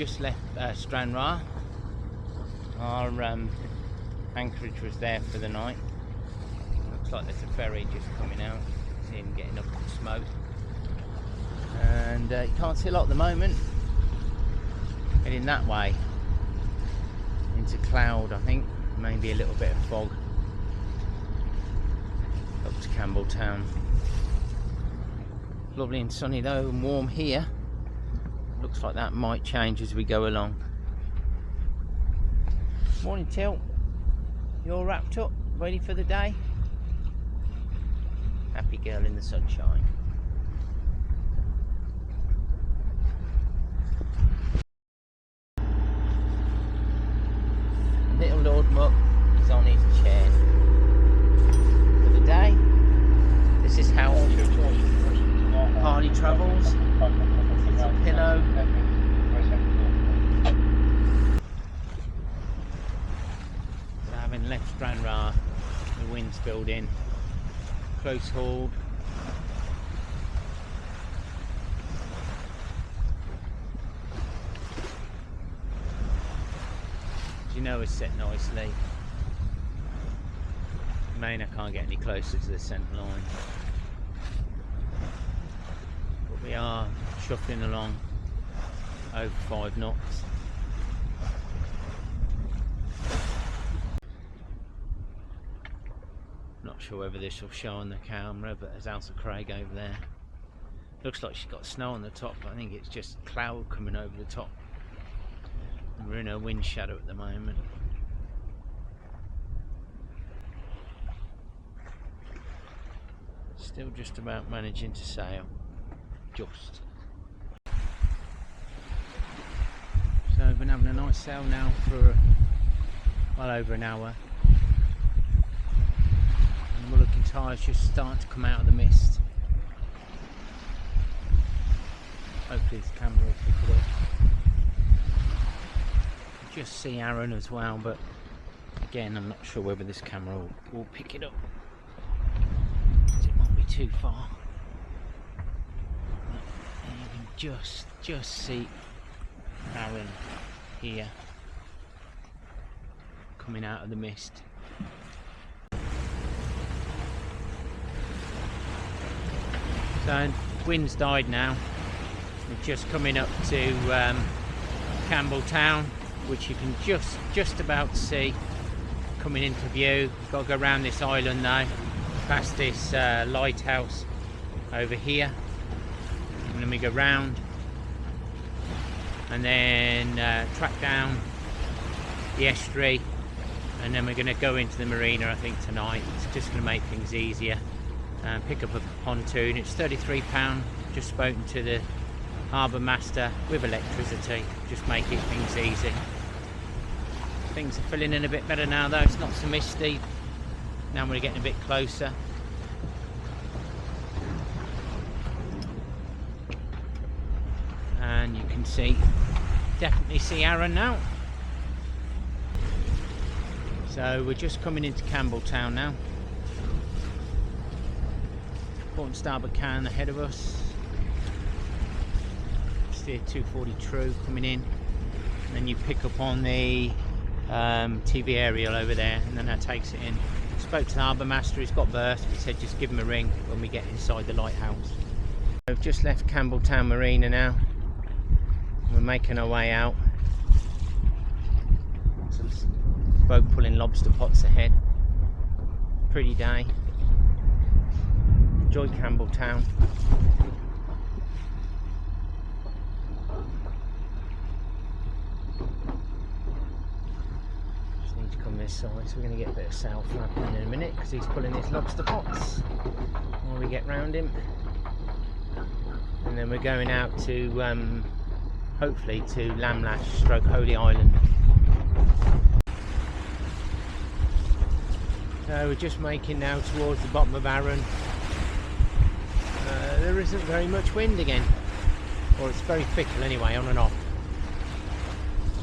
just left Stranraer. Our anchorage was there for the night. Looks like there's a ferry just coming out. See him getting up in smoke. And you can't see a lot at the moment. Heading that way into cloud, I think. Maybe a little bit of fog. Up to Campbelltown. Lovely and sunny though, and warm here. Looks like that might change as we go along. Morning, Till. You all wrapped up, ready for the day? Happy girl in the sunshine. Little Lord Muck is on his chair for the day. This is how Harley travels. It's a pillow. So having left Stranraer, the wind's building, close hauled. You know it's set nicely. Main, I can't get any closer to the centre line. But we are shuffling along over 5 knots. Not sure whether this will show on the camera, but there's Elsa Craig over there. Looks like she's got snow on the top, but I think it's just cloud coming over the top. We're in a wind shadow at the moment. Still just about managing to sail. Just. So I've been having a nice sail now for well over an hour. And the looking tire's just starting to come out of the mist. Hopefully this camera will pick it up. Just see Arran as well, but again I'm not sure whether this camera will pick it up. It might be too far. And you can just see Arran here coming out of the mist. So wind's died now. We're just coming up to Campbelltown, which you can just about see coming into view. We've got to go around this island now, past this lighthouse over here, and then we go round and then track down the estuary, and then we're going to go into the marina I think tonight. It's just going to make things easier. Pick up a pontoon. It's £33. Just spoken to the harbour master with electricity, just making things easy. Things are filling in a bit better now though, it's not so misty. Now we're getting a bit closer. And you can definitely see Arran now. So we're just coming into Campbelltown now. Port and starboard can ahead of us. Steer 240 true coming in, and then you pick up on the TV aerial over there, and then that takes it in. Spoke to the harbour master, he's got berth. He said just give him a ring when we get inside the lighthouse. We've just left Campbelltown Marina now. We're making our way out. Boat pulling lobster pots ahead. Pretty day. Enjoy Campbelltown. Just need to come this side, so we're going to get a bit of sail flapping in a minute because he's pulling his lobster pots while we get round him. And then we're going out to hopefully to Lamlash stroke Holy Island. So we're just making now towards the bottom of Arran. There isn't very much wind again, or it's very fickle anyway, on and off.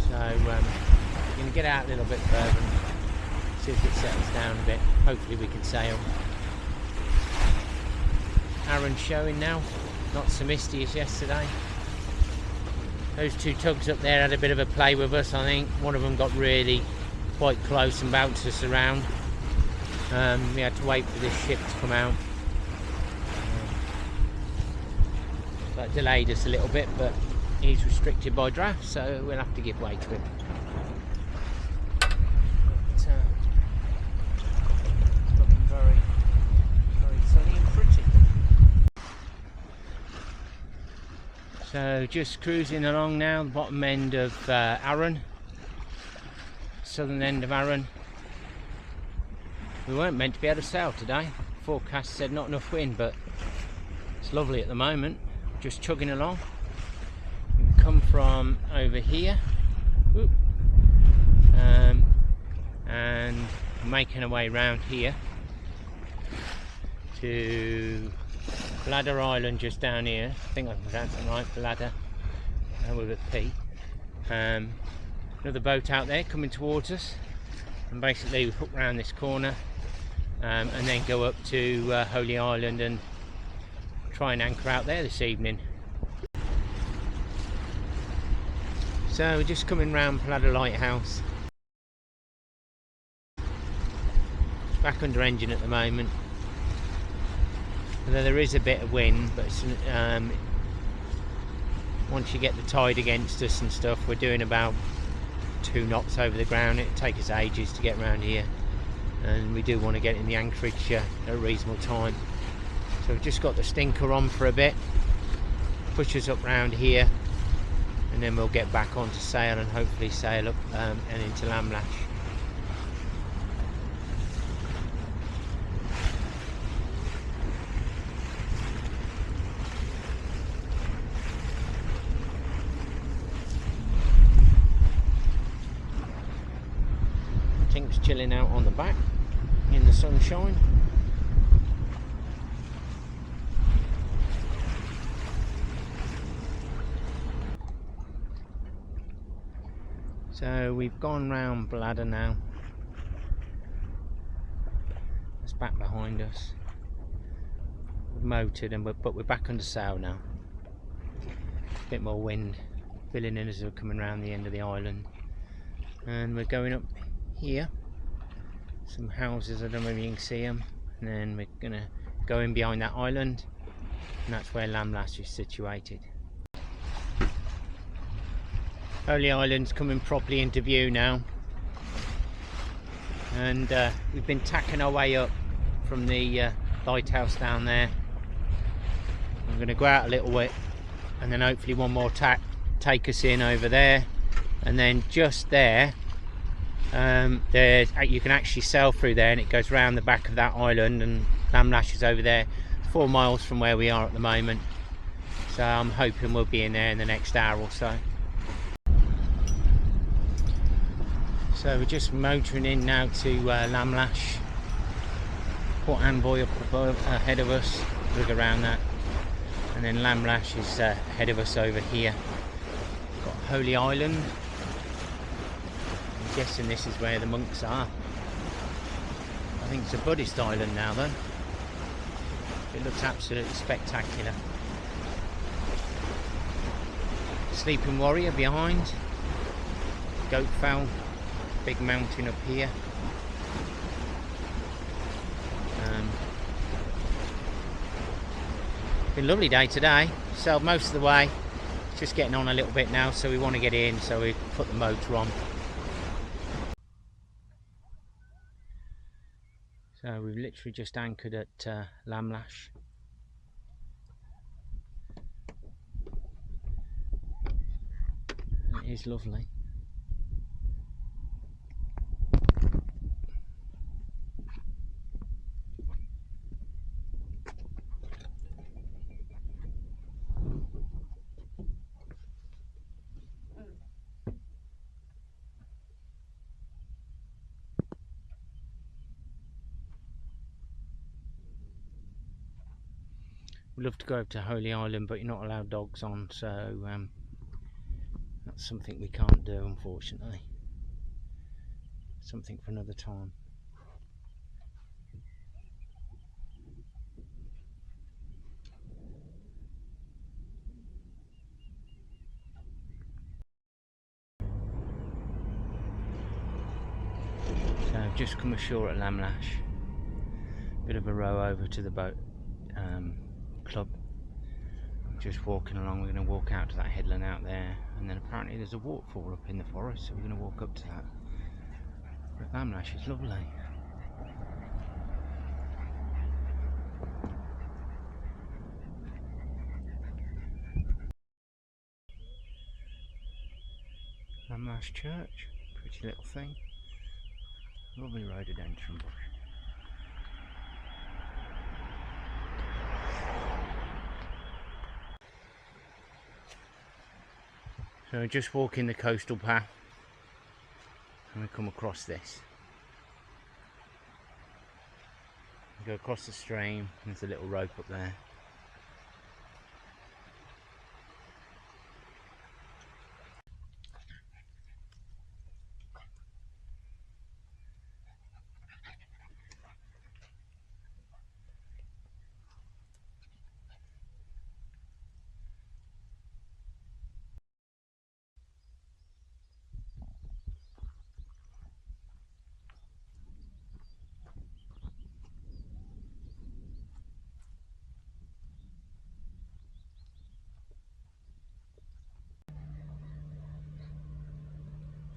So we're going to get out a little bit further and see if it settles down a bit. Hopefully we can sail. Arran showing now, not so misty as yesterday. Those two tugs up there had a bit of a play with us, I think. One of them got really quite close and bounced us around. We had to wait for this ship to come out. That delayed us a little bit, but he's restricted by draft, so we'll have to give way to him. But, looking very, very sunny and pretty. So just cruising along now, the bottom end of Arran, southern end of Arran. We weren't meant to be able to sail today. Forecast said not enough wind, but it's lovely at the moment. Just chugging along. We come from over here, and making our way round here to Bladder Island, just down here. I think I pronounced it right, Bladder, with a P. Another boat out there coming towards us, and basically we hook round this corner and then go up to Holy Island and try and anchor out there this evening. So we're just coming round Bladder Lighthouse. It's back under engine at the moment. Although there is a bit of wind, but it's, once you get the tide against us and stuff, we're doing about 2 knots over the ground. It'll take us ages to get around here, and we do want to get in the anchorage at a reasonable time. So we've just got the stinker on for a bit, push us up round here, and then we'll get back onto sail and hopefully sail up and into Lamlash. Tink's chilling out on the back in the sunshine. So we've gone round Bladder now. It's back behind us. We've motored, but we're back under sail now. A bit more wind filling in as we're coming around the end of the island, and we're going up here. Some houses, I don't know if you can see them, and then we're gonna go in behind that island, and that's where Lamlash is situated. Holy Island's coming properly into view now, and we've been tacking our way up from the lighthouse down there. I'm going to go out a little bit, and then hopefully one more tack take us in over there, and then just there, you can actually sail through there, and it goes round the back of that island, and Lamlash is over there, 4 miles from where we are at the moment. So I'm hoping we'll be in there in the next hour or so. So we're just motoring in now to Lamlash. Port Envoy up above, ahead of us, rig around that, and then Lamlash is ahead of us over here. Got Holy Island. I'm guessing this is where the monks are. I think it's a Buddhist island now though. It looks absolutely spectacular. Sleeping Warrior behind. Goat Fell. Big mountain up here. Been a lovely day today. Sailed most of the way. It's just getting on a little bit now, so we want to get in, so we put the motor on. So we've literally just anchored at Lamlash. It is lovely. We'd love to go over to Holy Island, but you're not allowed dogs on, so that's something we can't do, unfortunately. Something for another time. just come ashore at Lamlash. Bit of a row over to the boat club. I'm just walking along. We're going to walk out to that headland out there, and then apparently there's a waterfall up in the forest, so we're going to walk up to that. But Lamlash is lovely. Lamlash Church, pretty little thing. Lovely rhododendron bush. So just walking the coastal path and we come across this. We go across the stream, there's a little rope up there.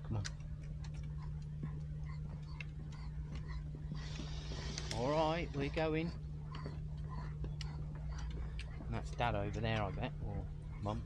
Come on. Alright, we're going. And that's Dad over there, I bet, or Mum.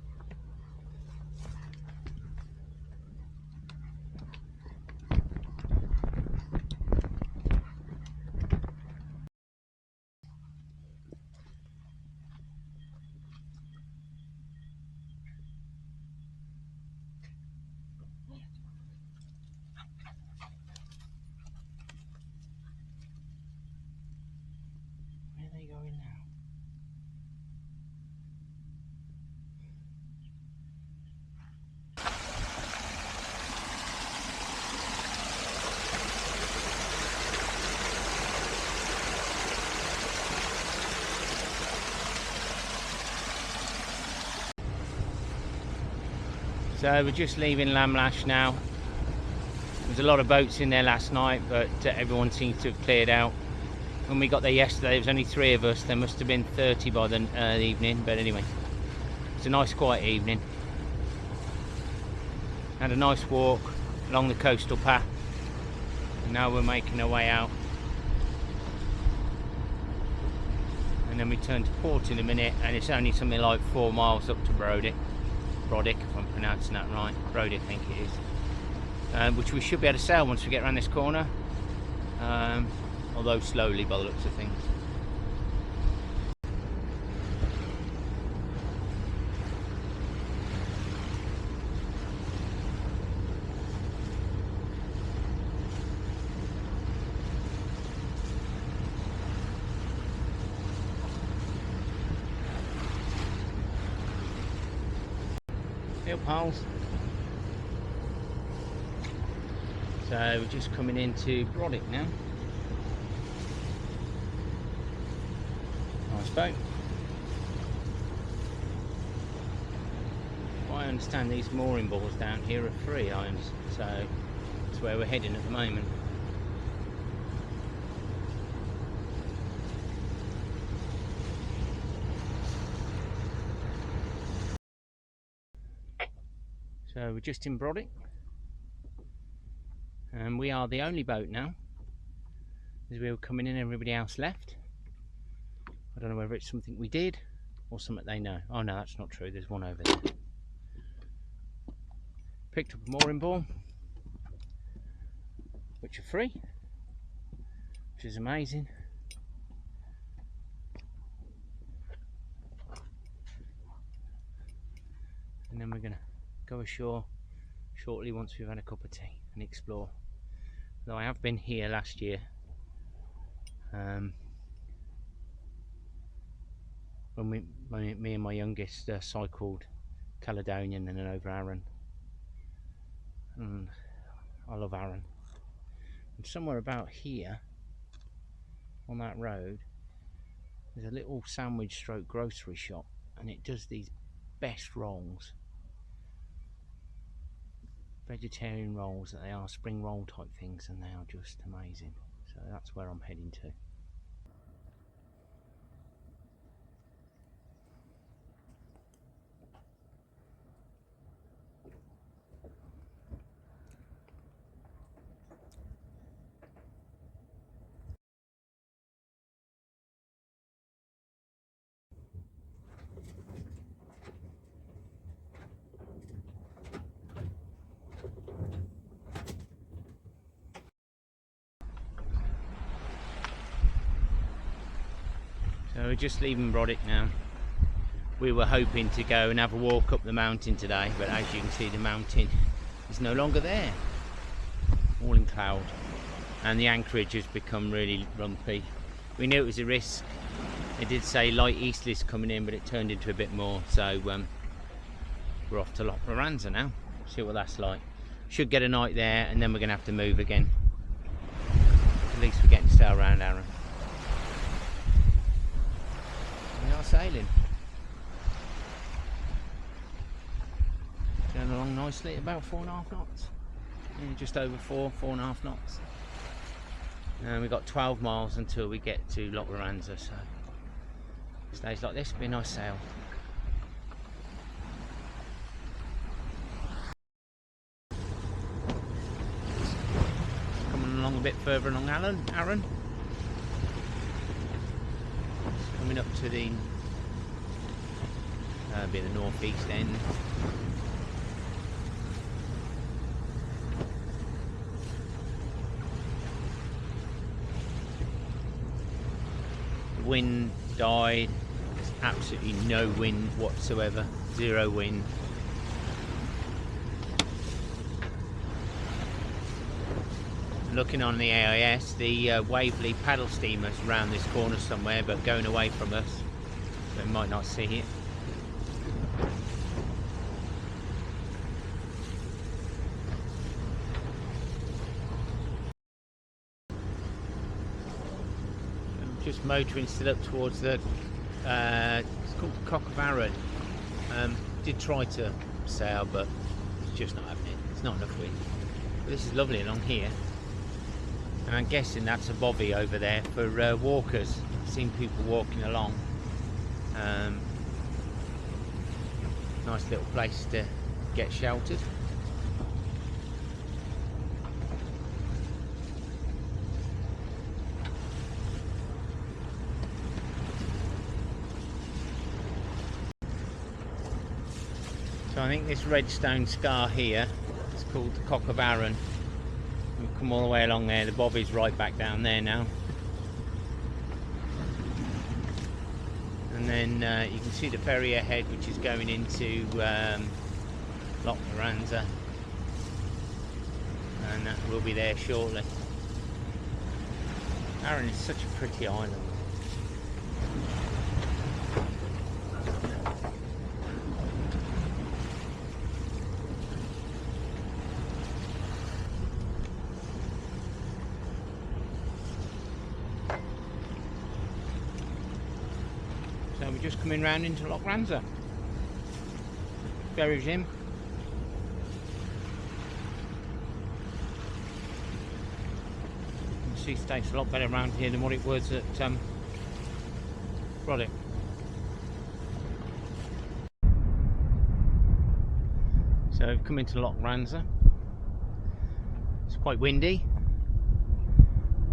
Where are they going now? So we're just leaving Lamlash now. There was a lot of boats in there last night, but everyone seems to have cleared out. When we got there yesterday, there was only 3 of us. There must have been 30 by the evening, but anyway, it's a nice quiet evening. Had a nice walk along the coastal path, and now we're making our way out. And then we turn to port in a minute, and it's only something like 4 miles up to Brodick, if I'm pronouncing that right. Brodick, I think it is. Which we should be able to sail once we get around this corner, although slowly by the looks of things. Hey pals. So we're just coming into Brodick now. Nice boat. I understand these mooring balls down here are free, so that's where we're heading at the moment. So we're just in Brodick, and we are the only boat now. As we were coming in, everybody else left. I don't know whether it's something we did or something they know. Oh no, that's not true, there's one over there. Picked up a mooring ball, which are free, which is amazing. And then we're going to go ashore shortly once we've had a cup of tea and explore. Though I have been here last year, when me and my youngest cycled Caledonian and then over Arran. And I love Arran. And somewhere about here on that road there's a little sandwich stroke grocery shop, and it does these best rolls. vegetarian rolls that they are, spring roll type things, and they are just amazing. So that's where I'm heading to. So we're just leaving Brodick now. We were hoping to go and have a walk up the mountain today, but as you can see, the mountain is no longer there. All in cloud, and the anchorage has become really rumpy. We knew it was a risk. It did say light easterlies coming in, but it turned into a bit more. So we're off to Loch Loranza now. See what that's like. Should get a night there, and then we're going to have to move again. At least we're getting to sail around Arran. We are sailing. Going along nicely, about 4.5 knots. Yeah, just over 4.5 knots. And we've got 12 miles until we get to Loch Loranza, so stays like this, be a nice sail. Coming along a bit further along Arran. Coming up to the be the northeast end. The wind died. There's absolutely no wind whatsoever. Zero wind. Looking on the AIS, the Waverley paddle steamer's around this corner somewhere, but going away from us, so we might not see it. I'm just motoring still up towards the, it's called the Cock of Arran. Did try to sail, but it's just not happening. It's not enough wind. But this is lovely along here. And I'm guessing that's a bobby over there for walkers. I've seen people walking along. Nice little place to get sheltered. So I think this red stone scar here is called the Cock of Arran. We've come all the way along there, the bobby's right back down there now. And then you can see the ferry ahead, which is going into Loch Loranza. And that will be there shortly. Arran is such a pretty island. So we're just coming round into Loch Loranza. Ferry's in. The sea state's a lot better around here than what it was at Brodick. So we've come into Loch Loranza. It's quite windy,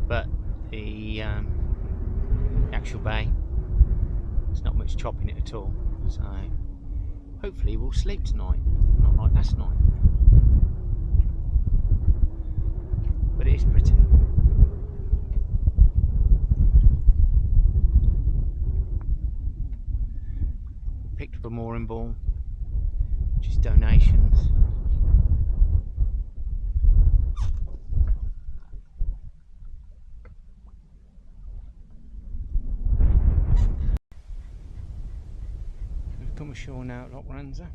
but the actual bay, there's not much chopping it at all, so hopefully we'll sleep tonight, not like last night, but it is pretty. Picked up a mooring ball, which is donations. Come ashore now at Loch Loranza,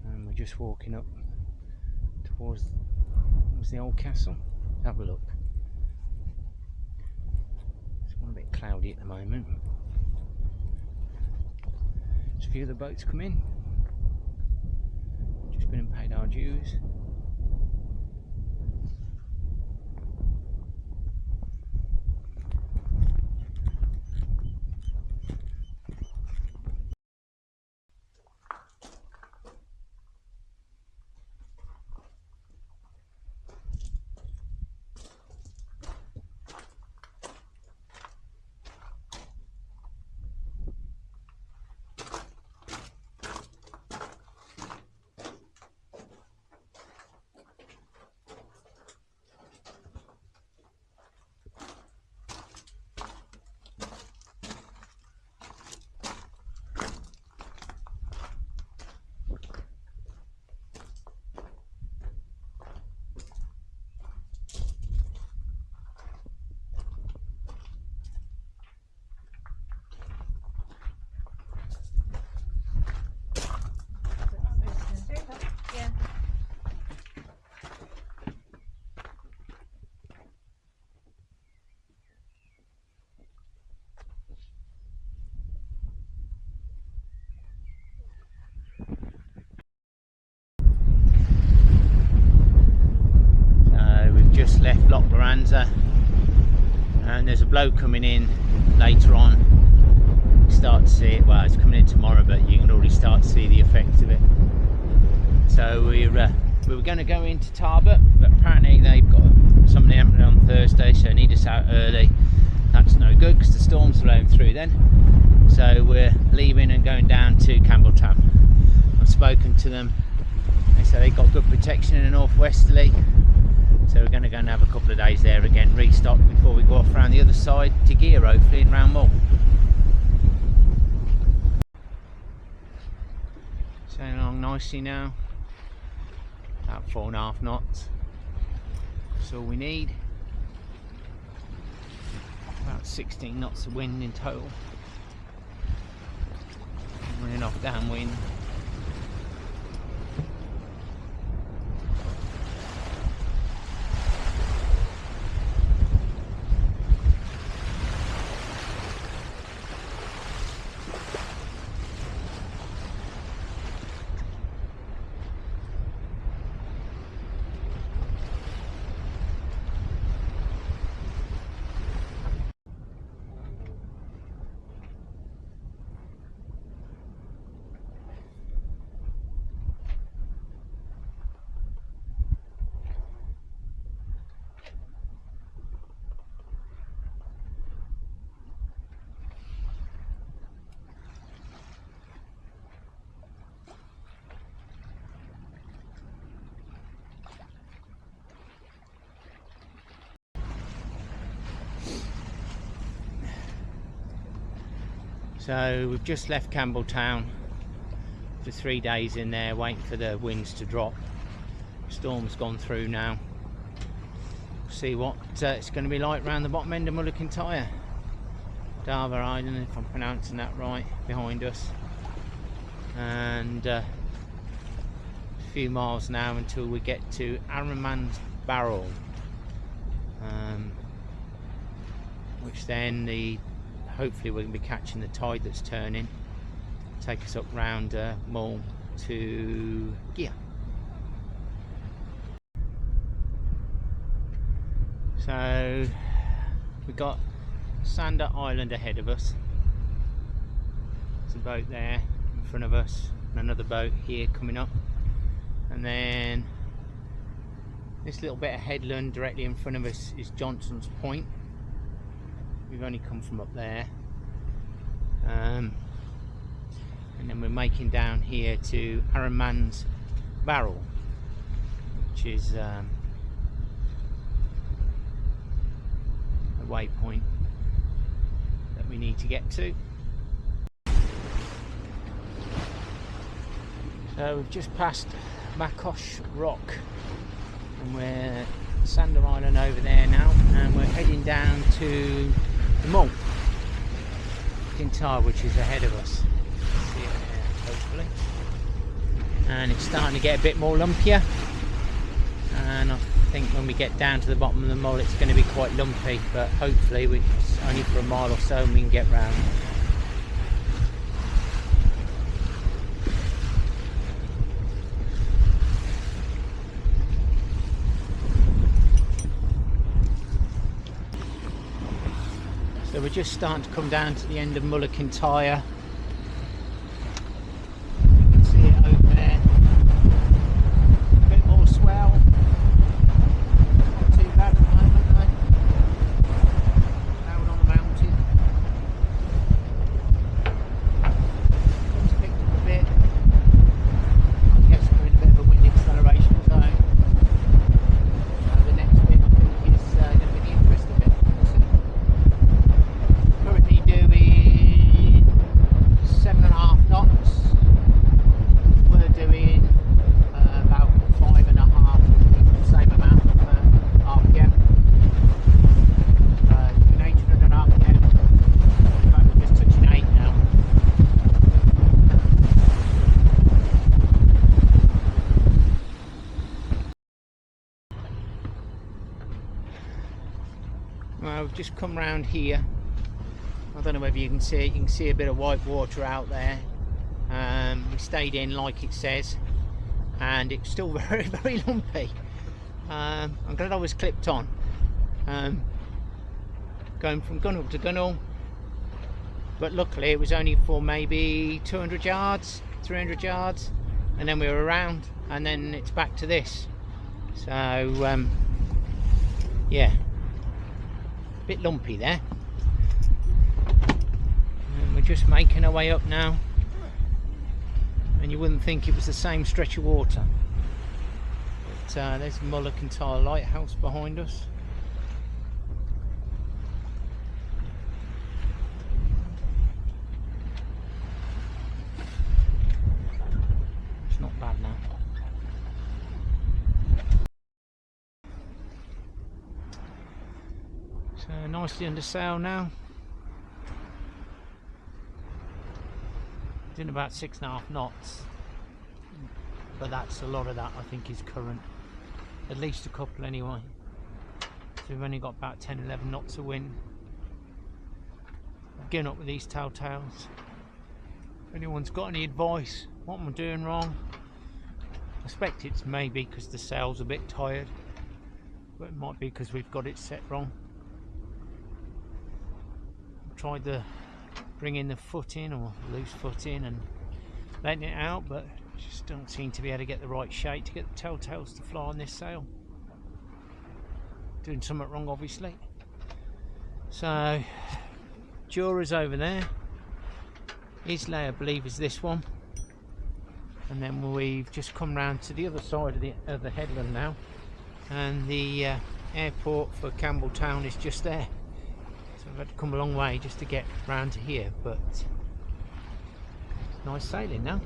and we're just walking up towards the old castle. Have a look. It's a bit cloudy at the moment. There's a few of the boats come in. Just been and paid our dues. Esperanza, and there's a bloke coming in later on. Start to see it. Well, it's coming in tomorrow, but you can already start to see the effects of it. So we were going to go into Tarbert, but apparently they've got something happening on Thursday, so they need us out early. That's no good because the storm's blowing through then. So we're leaving and going down to Campbelltown. I've spoken to them. They say they've got good protection in the northwesterly, so we're going to go and have a couple of days there again, restock before we go off around the other side to Gigha, hopefully, and round Mull. Sailing along nicely now, about 4.5 knots. That's all we need. About 16 knots of wind in total. Running off downwind. So we've just left Campbelltown for 3 days in there, waiting for the winds to drop. Storm's gone through now. See what it's going to be like round the bottom end of Mull of Kintyre. Darver Island, if I'm pronouncing that right, behind us. And a few miles now until we get to Arran's Barrel, which then hopefully we're going to be catching the tide that's turning, take us up round Mull to Gigha. So we've got Sander Island ahead of us. There's a boat there in front of us and another boat here coming up, and then this little bit of headland directly in front of us is Johnson's Point. We've only come from up there, and then we're making down here to Arran's Barrel, which is a waypoint that we need to get to. So we've just passed Macosh Rock, and we're Sander Island over there now, and we're heading down to the Mull Kintyre, which is ahead of us. See it there, hopefully. And it's starting to get a bit more lumpier, and I think when we get down to the bottom of the Mull it's going to be quite lumpy, but hopefully it's only for a mile or so and we can get round. So we're just starting to come down to the end of Mull of Kintyre. You can see it over there. A bit more swell. Not too bad at the moment though. Down on the mountain. It's picked up a bit. I guess we're in a bit of a wind acceleration zone. The next bit I think is going to be the interesting bit. Currently doing 7.5 knots. We're doing about 5.5, same amount of RPM. Doing 800 RPM. In fact, we're just touching 8 now. Well, we've just come round here. I don't know whether you can see it. You can see a bit of white water out there. We stayed in like it says, and it's still very, very lumpy. I'm glad I was clipped on. going from gunwale to gunwale, but luckily it was only for maybe 200 yards, 300 yards, and then we were around, and then it's back to this. So yeah, a bit lumpy there, and we're just making our way up now, and you wouldn't think it was the same stretch of water, but there's Mull and Tilley lighthouse behind us. It's not bad now. So nicely under sail now. Doing about 6.5 knots, but that's a lot of that I think is current, at least a couple anyway. So we've only got about 10-11 knots of wind. I've given up with these telltales. If anyone's got any advice, what am I doing wrong? I suspect it's maybe because the sail's a bit tired, but it might be because we've got it set wrong. I've tried the bringing the foot in, or loose foot in, and letting it out, but just don't seem to be able to get the right shape to get the telltales to fly on this sail. Doing something wrong obviously. So Jura's over there, Islay I believe is this one, and then we've just come round to the other side of the headland now, and the airport for Campbelltown is just there. I've had to come a long way just to get round to here, but nice sailing now.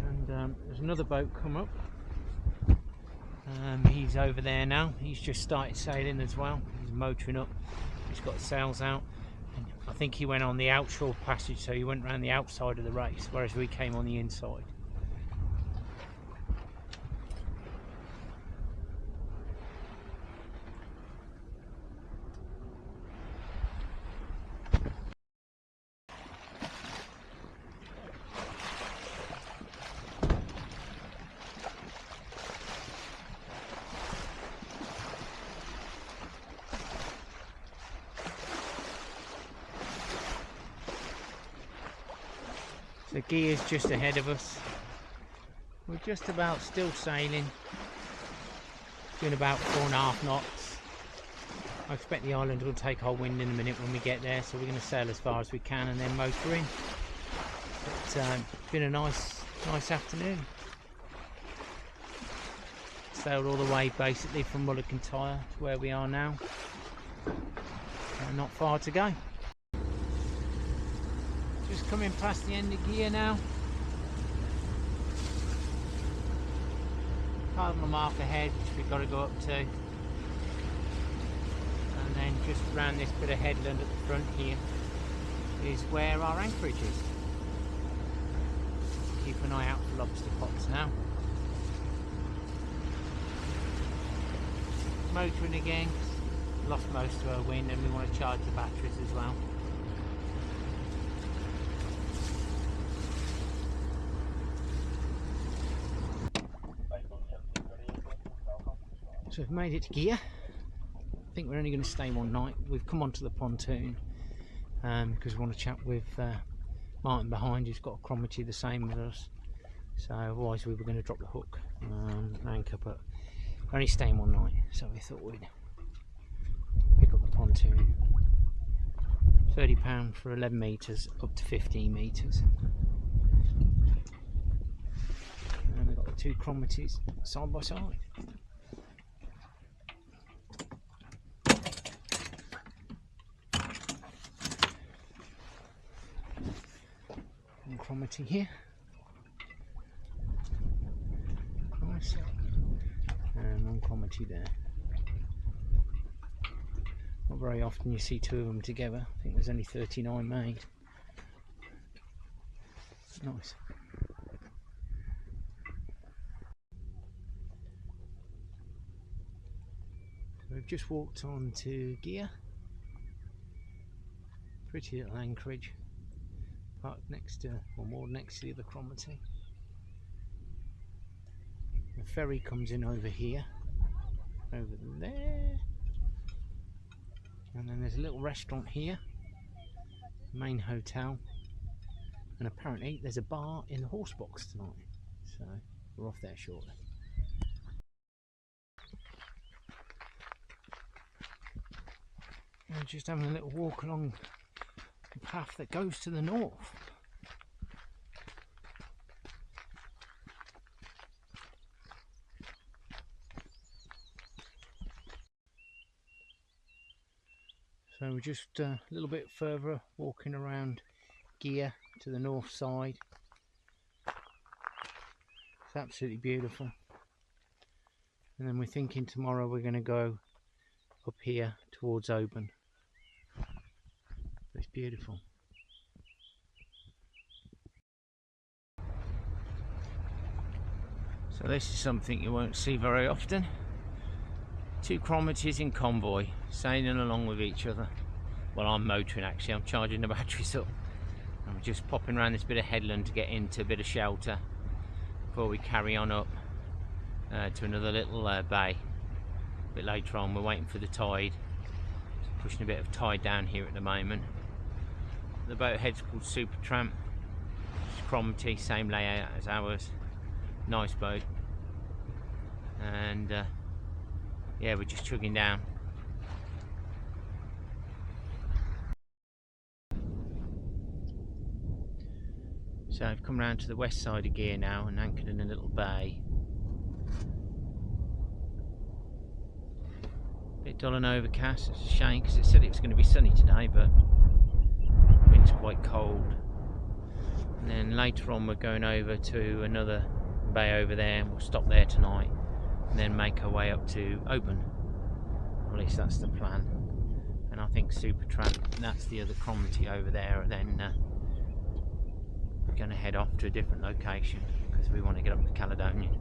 And there's another boat come up. He's over there now. He's just started sailing as well. He's motoring up. He's got the sails out. And I think he went on the outshore passage, so he went round the outside of the race, whereas we came on the inside. The Gigha's just ahead of us. We're just about still sailing, doing about 4.5 knots. I expect the island will take our wind in a minute when we get there, so we're going to sail as far as we can and then motor in. But it's been a nice afternoon. Sailed all the way basically from Mull and Tilley to where we are now. Not far to go. Just coming past the end of Gigha now. Pardon my mark ahead, which we've got to go up to. And then just around this bit of headland at the front here is where our anchorage is. Keep an eye out for lobster pots now. Motoring again, lost most of our wind, and we want to charge the batteries as well. So we've made it to Gigha. I think we're only going to stay one night. We've come onto the pontoon because we want to chat with Martin behind, who's got a Cromarty the same as us. So otherwise we were going to drop the hook anchor, but we're only staying one night, so we thought we'd pick up the pontoon. £30 for 11 metres up to 15 metres. And we've got the two Cromarties side by side. One Cromarty here. Nice. And one Cromarty there. Not very often you see two of them together. I think there's only 39 made. Nice. So we've just walked on to Gigha. Pretty little anchorage. Parked next to, or more next to the other Cromarty. The ferry comes in over here. over there, and then there's a little restaurant here, main hotel, and apparently there's a bar in the horse box tonight, so we're off there shortly. We're just having a little walk along the path that goes to the north. So we're just a little bit further walking around Gigha to the north side. It's absolutely beautiful. And then we're thinking tomorrow we're going to go up here towards Oban. It's beautiful. So this is something you won't see very often. Two Cromartys in convoy, sailing along with each other. Well, I'm motoring actually, I'm charging the batteries up. I'm just popping around this bit of headland to get into a bit of shelter before we carry on up to another little bay. A bit later on, we're waiting for the tide. Just pushing a bit of tide down here at the moment. The boat head's called Super Tramp. It's Cromarty, same layout as ours. Nice boat. And yeah, we're just chugging down. So I've come round to the west side of Gigha now and anchored in a little bay. Bit dull and overcast. It's a shame because it said it was going to be sunny today, but the wind's quite cold. And then later on we're going over to another bay over there, and we'll stop there tonight and then make our way up to Oban. At least that's the plan. And I think Super Tramp, that's the other Cromarty over there, and then we're going to head off to a different location because we want to get up to Caledonian.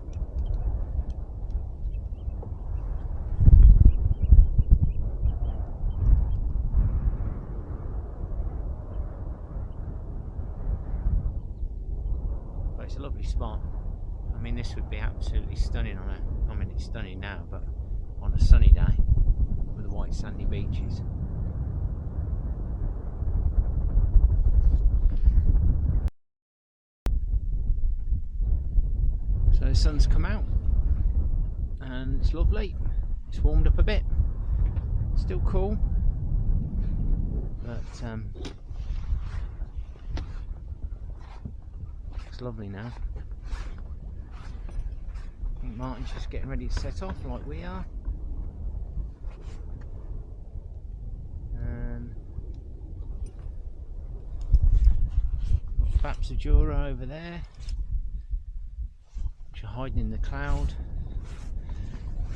But it's a lovely spot. I mean, this would be absolutely stunning on a, I mean it's stunning now, but on a sunny day with the white sandy beaches. So the sun's come out and it's lovely. It's warmed up a bit. Still cool, but it's lovely now. I think Martin's just getting ready to set off like we are. And got Seajay over there, which are hiding in the cloud.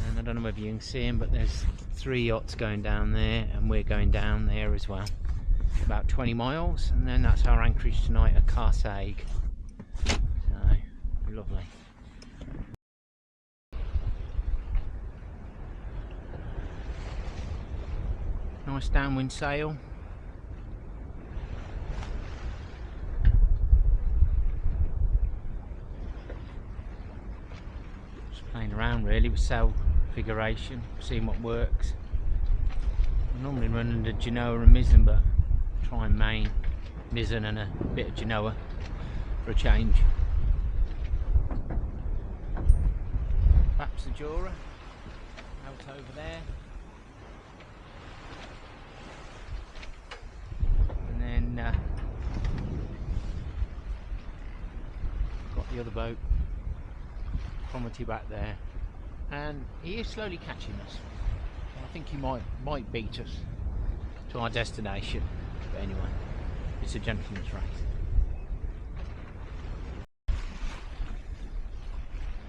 And I don't know whether you can see them, but there's 3 yachts going down there, and we're going down there as well. About 20 miles, and then that's our anchorage tonight at Seajay. So lovely. Nice downwind sail. Just playing around really with sail configuration, seeing what works. I normally run under Genoa and mizzen, but try and main mizzen and a bit of Genoa for a change. Perhaps the Jura out over there. And then got the other boat, Cromarty back there, and he is slowly catching us. I think he might beat us to our destination, but anyway, it's a gentleman's race.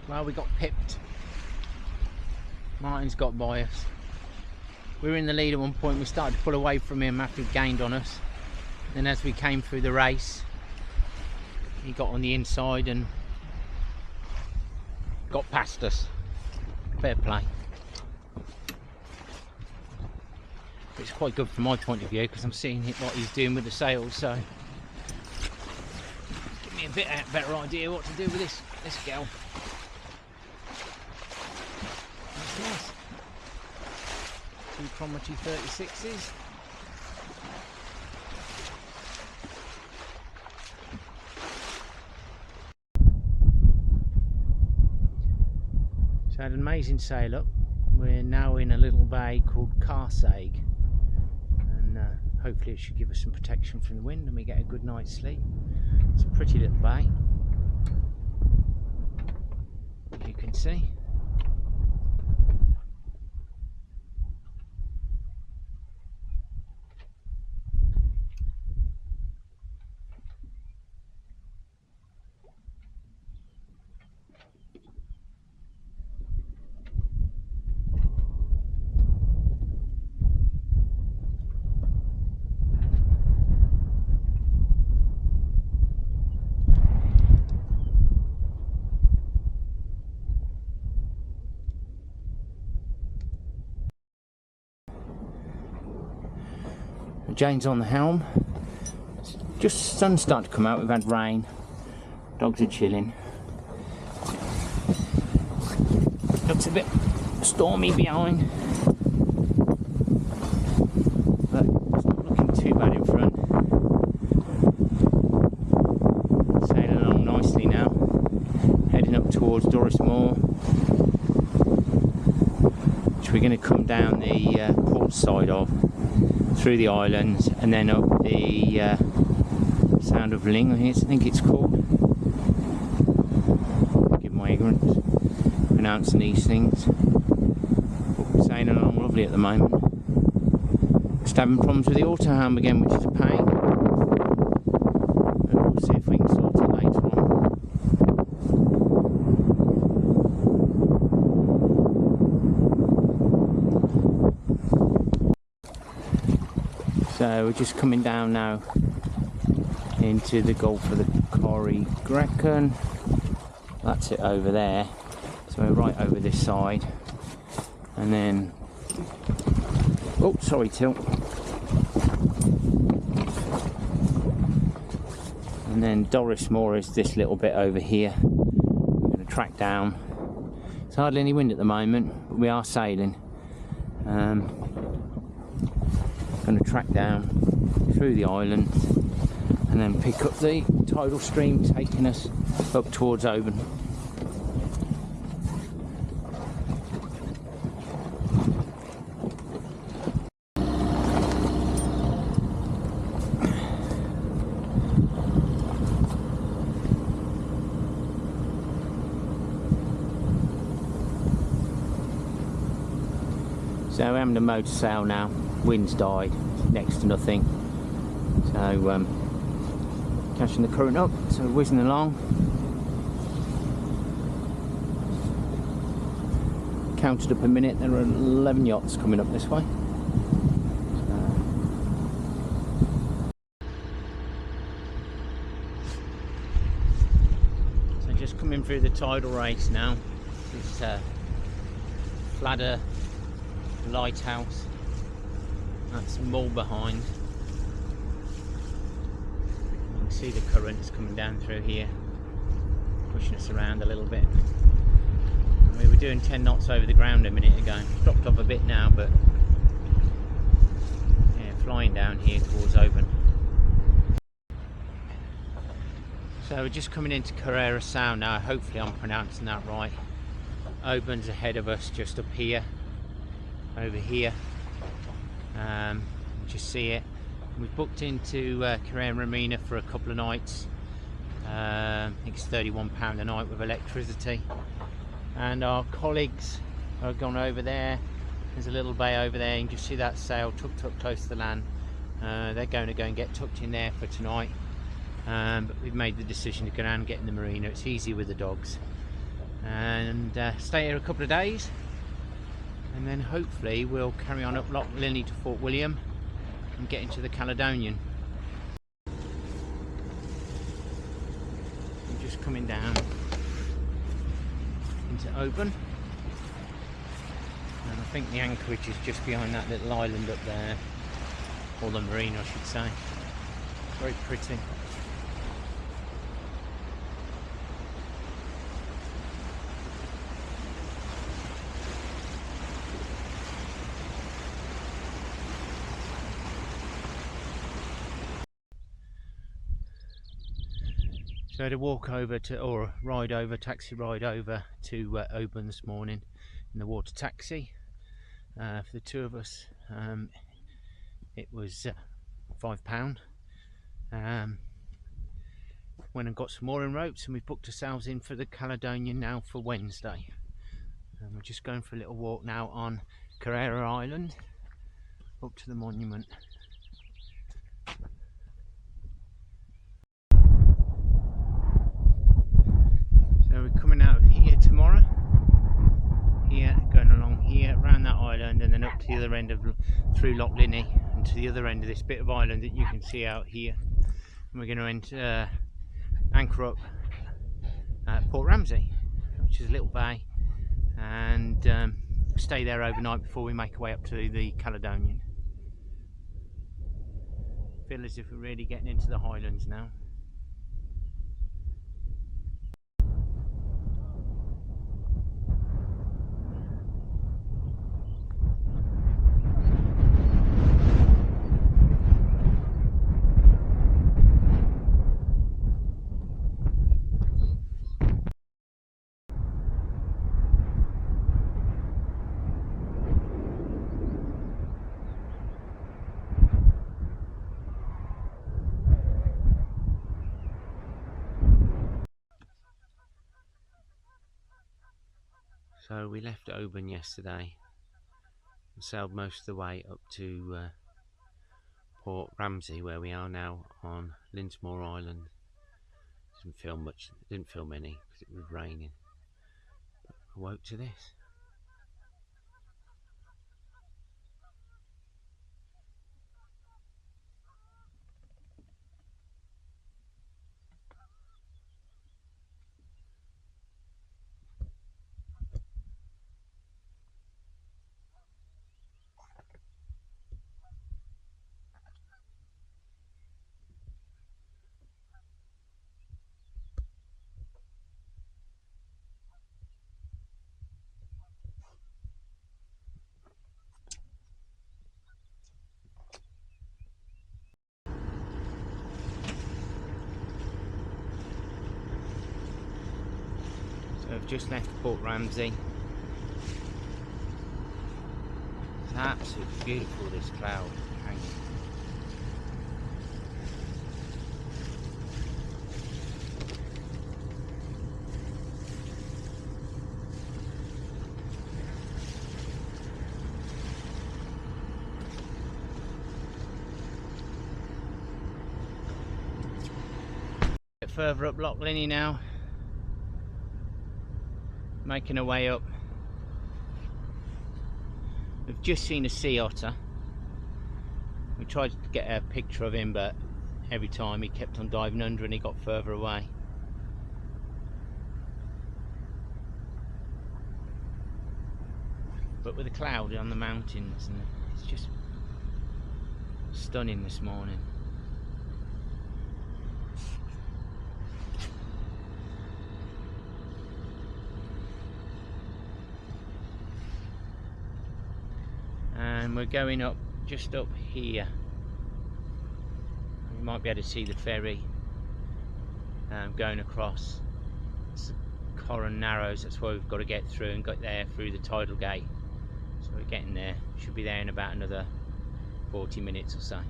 Well, we got pipped. Martin's got by us. We were in the lead at one point. We started to pull away from him after he gained on us. Then as we came through the race, he got on the inside and got past us. Fair play. It's quite good from my point of view because I'm seeing what he's doing with the sails, so give me a bit better idea what to do with this girl. That's nice. 2 Cromarty 36s. So had an amazing sail up. We're now in a little bay called Seajay, and hopefully it should give us some protection from the wind and we get a good night's sleep. It's a pretty little bay, as you can see. Jane's on the helm. Just sun's starting to come out. We've had rain. Dogs are chilling. Looks a bit stormy behind, but it's not looking too bad in front. Sailing along nicely now. Heading up towards Doris Moor, which we're going to come down the port side of, through the islands, and then up the Sound of Ling, I think it's called. Forgive my ignorance pronouncing these things. But we're sailing along lovely at the moment. Just having problems with the auto helm again, which is a pain. But we'll see if we can sort it later on. So we're just coming down now into the Gulf of the Corrie. That's it over there. So we're right over this side, and then, oh sorry Till, and then Doris Moor is this little bit over here. We're going to track down. There's hardly any wind at the moment, but we are sailing. Going to track down through the island and then pick up the tidal stream taking us up towards Oban. So we're having a motor sail now. Wind's died, next to nothing. So catching the current up, so we're whizzing along. Counted up a minute, there are 11 yachts coming up this way. So just coming through the tidal race now. This Fladder lighthouse. That's Mull behind. You can see the currents coming down through here, pushing us around a little bit. We were doing 10 knots over the ground a minute ago. It's dropped off a bit now, but yeah, flying down here towards Oban. So we're just coming into Carrera Sound now. Hopefully I'm pronouncing that right. Oban's ahead of us, just up here, over here. Just see it. We've booked into Carrera Marina for a couple of nights. I think it's £31 a night with electricity. And our colleagues are gone over there. There's a little bay over there. You can just see that sail tucked up close to the land. They're going to go and get tucked in there for tonight. But we've made the decision to go down and get in the marina. It's easy with the dogs. And stay here a couple of days. And then hopefully we'll carry on up Loch Lilly to Fort William and get into the Caledonian. We're just coming down into Oban, and I think the anchorage is just behind that little island up there, or the marina I should say. Very pretty. So I had a walk over to, or ride over, taxi ride over to Oban this morning in the water taxi for the two of us. It was £5. Went and got some mooring ropes, and we booked ourselves in for the Caledonian now for Wednesday. And we're just going for a little walk now on Carrera Island up to the monument. So we're coming out of here tomorrow, here, going along here, around that island, and then up to the other end of, through Loch Linney, and to the other end of this bit of island that you can see out here. And we're going to anchor up at Port Ramsay, which is a little bay, and stay there overnight before we make our way up to the Caledonian. Feel as if we're really getting into the Highlands now. So we left Oban yesterday and sailed most of the way up to Port Ramsay, where we are now on Linsmore Island. Didn't film much, didn't film any because it was raining. But I woke to this. So I've just left Port Ramsay. It's absolutely beautiful, this cloud hanging. A bit further up Loch Linney now. Making our way up. We've just seen a sea otter. We tried to get a picture of him, but every time he kept on diving under and he got further away. But with the cloud on the mountains, and it's just stunning this morning. And we're going up, just up here. You might be able to see the ferry going across. It's the Arran Narrows, that's where we've got to get through and get there through the tidal gate. So we're getting there, should be there in about another 40 minutes or so.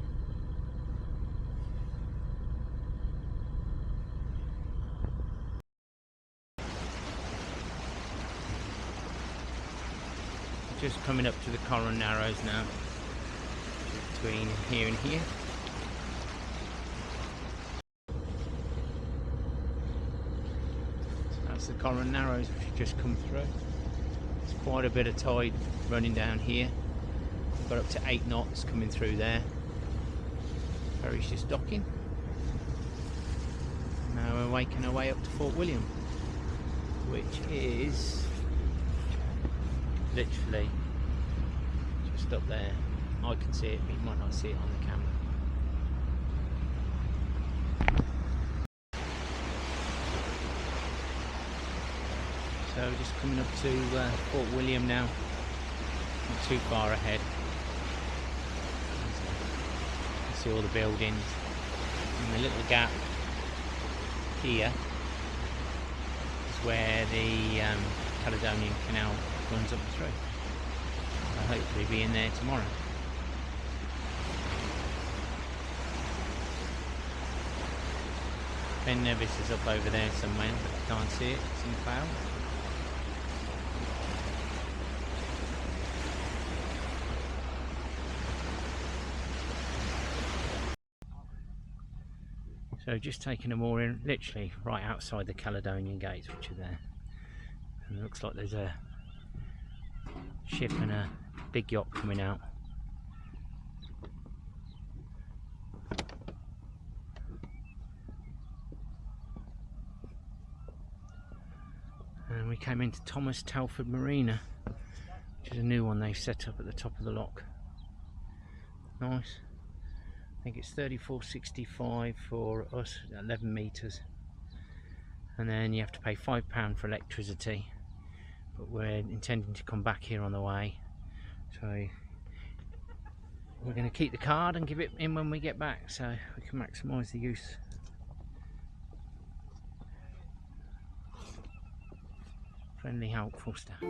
Just coming up to the Arran Narrows now, between here and here. So that's the Arran Narrows which have just come through. There's quite a bit of tide running down here. We've got up to 8 knots coming through there. Ferry's just docking. Now we're making our way up to Fort William, which is literally just up there. I can see it, but you might not see it on the camera. So just coming up to Fort William now, not too far ahead. You can see all the buildings and the little gap Gigha is where the Caledonian Canal runs up through. I'll hopefully be in there tomorrow. Ben Nevis is up over there somewhere, but you can't see it, it's in cloud. So just taking a more in, literally right outside the Caledonian gates, which are there. And it looks like there's a ship and a big yacht coming out. And we came into Thomas Telford Marina, which is a new one they've set up at the top of the lock. Nice. I think it's $34.65 for us, 11 metres, and then you have to pay £5 for electricity, but we're intending to come back here on the way, so we're going to keep the card and give it in when we get back so we can maximise the use. Friendly, helpful staff.